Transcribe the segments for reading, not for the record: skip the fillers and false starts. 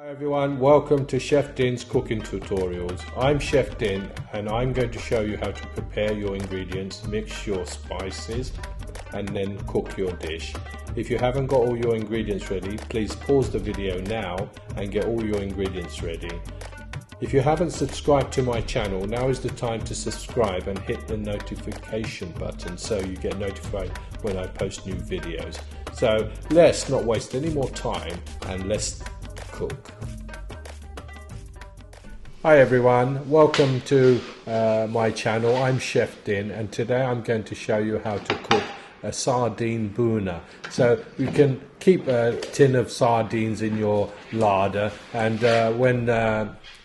Hi everyone, welcome to Chef Din's cooking tutorials. I'm Chef Din and I'm going to show you how to prepare your ingredients, mix your spices and then cook your dish. If you haven't got all your ingredients ready, please pause the video now and get all your ingredients ready. If you haven't subscribed to my channel, now is the time to subscribe and hit the notification button so you get notified when I post new videos. So let's not waste any more time and let's cook. Hi everyone, welcome to my channel. I'm Chef Din and today I'm going to show you how to cook a sardine bhuna. So you can keep a tin of sardines in your larder, and when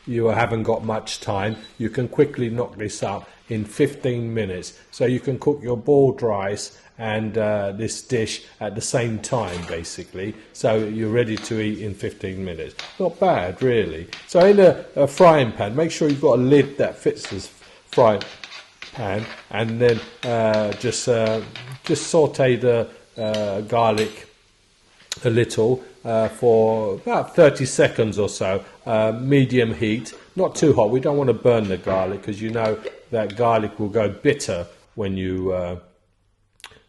you haven't got much time, you can quickly knock this up in 15 minutes. So you can cook your boiled rice and this dish at the same time basically, so you're ready to eat in 15 minutes. Not bad really. So in a frying pan, make sure you've got a lid that fits this frying pan, and then just saute the garlic a little for about 30 seconds or so, medium heat, not too hot. We don't want to burn the garlic because you know that garlic will go bitter when you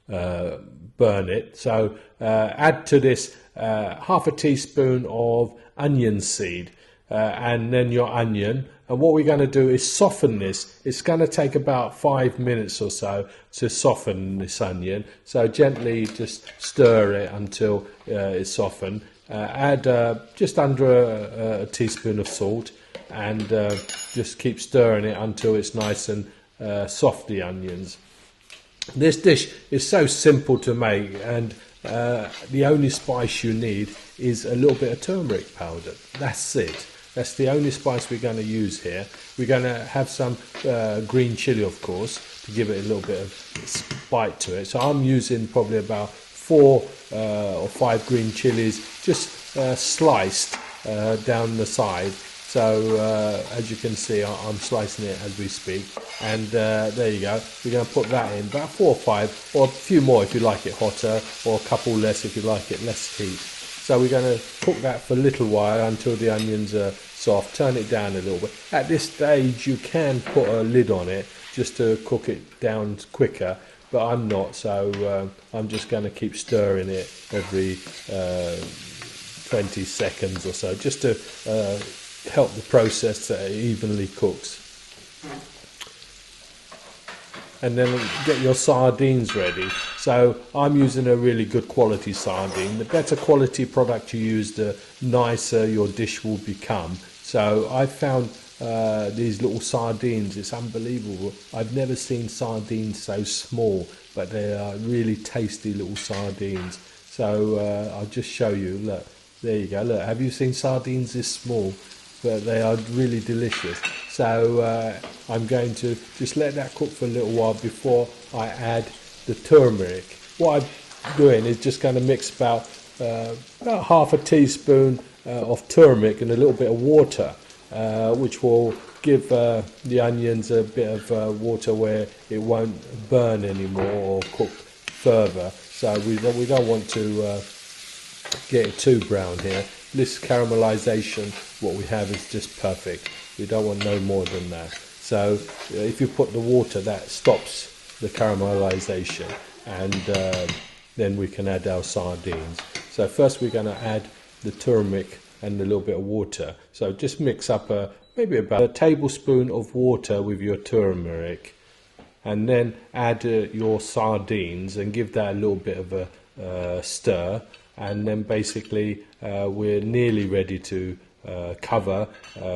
burn it. So add to this half a teaspoon of onion seed and then your onion. And what we're going to do is soften this. It's going to take about 5 minutes or so to soften this onion. So gently just stir it until it's softened. Add just under a teaspoon of salt and just keep stirring it until it's nice and soft, the onions. This dish is so simple to make, and the only spice you need is a little bit of turmeric powder. That's it. That's the only spice we're going to use here. We're going to have some green chilli, of course, to give it a little bit of bite to it. So I'm using probably about 4 or 5 green chilies, just sliced down the side. So as you can see, I'm slicing it as we speak, and there you go. We're going to put that in, about 4 or 5, or a few more if you like it hotter, or a couple less if you like it less heat. So we're going to cook that for a little while until the onions are soft. Turn it down a little bit. At this stage you can put a lid on it just to cook it down quicker, but I'm not, so I'm just going to keep stirring it every 20 seconds or so, just to help the process so it evenly cooks. And then get your sardines ready. So I'm using a really good quality sardine. The better quality product you use, the nicer your dish will become. So I found these little sardines. It's unbelievable. I've never seen sardines so small, but they are really tasty little sardines. So I'll just show you. Look, there you go. Look, have you seen sardines this small? But they are really delicious. So I'm going to just let that cook for a little while before I add the turmeric. What I'm doing is just going to mix about half a teaspoon of turmeric and a little bit of water, which will give the onions a bit of water where it won't burn anymore or cook further. So we don't want to get it too brown here. This caramelization, what we have is just perfect. We don't want no more than that. So if you put the water, that stops the caramelization, and then we can add our sardines. So first we're going to add the turmeric and a little bit of water. So just mix up maybe about a tablespoon of water with your turmeric, and then add your sardines and give that a little bit of a stir. And then basically we're nearly ready to cover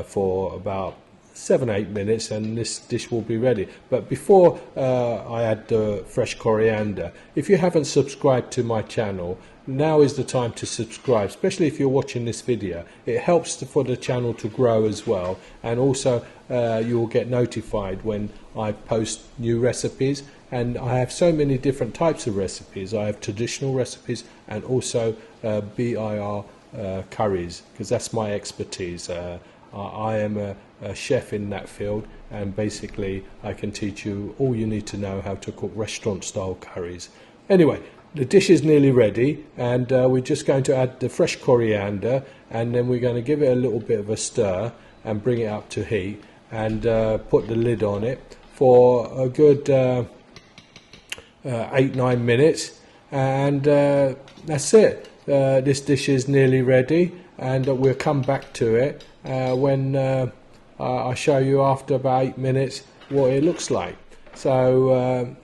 for about 7-8 minutes, and this dish will be ready. But before I add the fresh coriander, if you haven't subscribed to my channel, now is the time to subscribe, especially if you're watching this video. It helps for the channel to grow as well, and also you'll get notified when I post new recipes. And I have so many different types of recipes. I have traditional recipes and also BIR curries, because that's my expertise. I am a chef in that field, and basically I can teach you all you need to know how to cook restaurant style curries. Anyway, the dish is nearly ready, and we're just going to add the fresh coriander, and then we're going to give it a little bit of a stir and bring it up to heat, and put the lid on it for a good 8-9 minutes, and that's it. This dish is nearly ready, and we'll come back to it when I show you after about 8 minutes what it looks like. So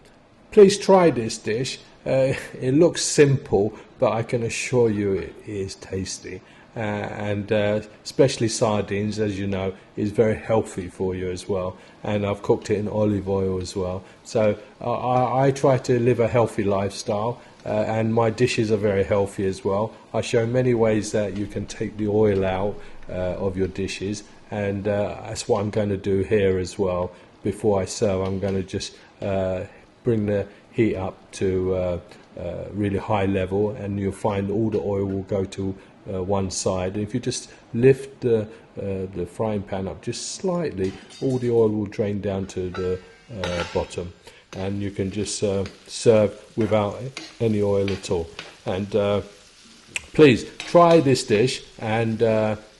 please try this dish. It looks simple, but I can assure you it is tasty, and especially sardines, as you know, is very healthy for you as well, and I've cooked it in olive oil as well. So I try to live a healthy lifestyle, and my dishes are very healthy as well. I show many ways that you can take the oil out of your dishes, and that's what I'm going to do here as well. Before I serve, I'm going to just bring the heat up to really high level, and you'll find all the oil will go to one side. And if you just lift the frying pan up just slightly, all the oil will drain down to the bottom, and you can just serve without any oil at all. And please try this dish, and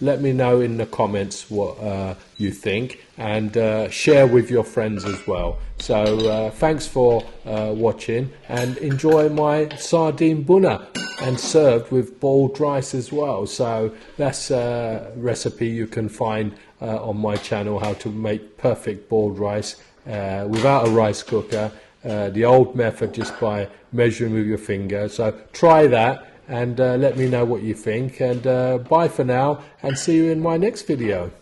let me know in the comments what you think, and share with your friends as well. So thanks for watching, and enjoy my sardine bhuna, and served with boiled rice as well. So that's a recipe you can find on my channel, how to make perfect boiled rice without a rice cooker, the old method, just by measuring with your finger. So try that, and let me know what you think, and bye for now, and see you in my next video.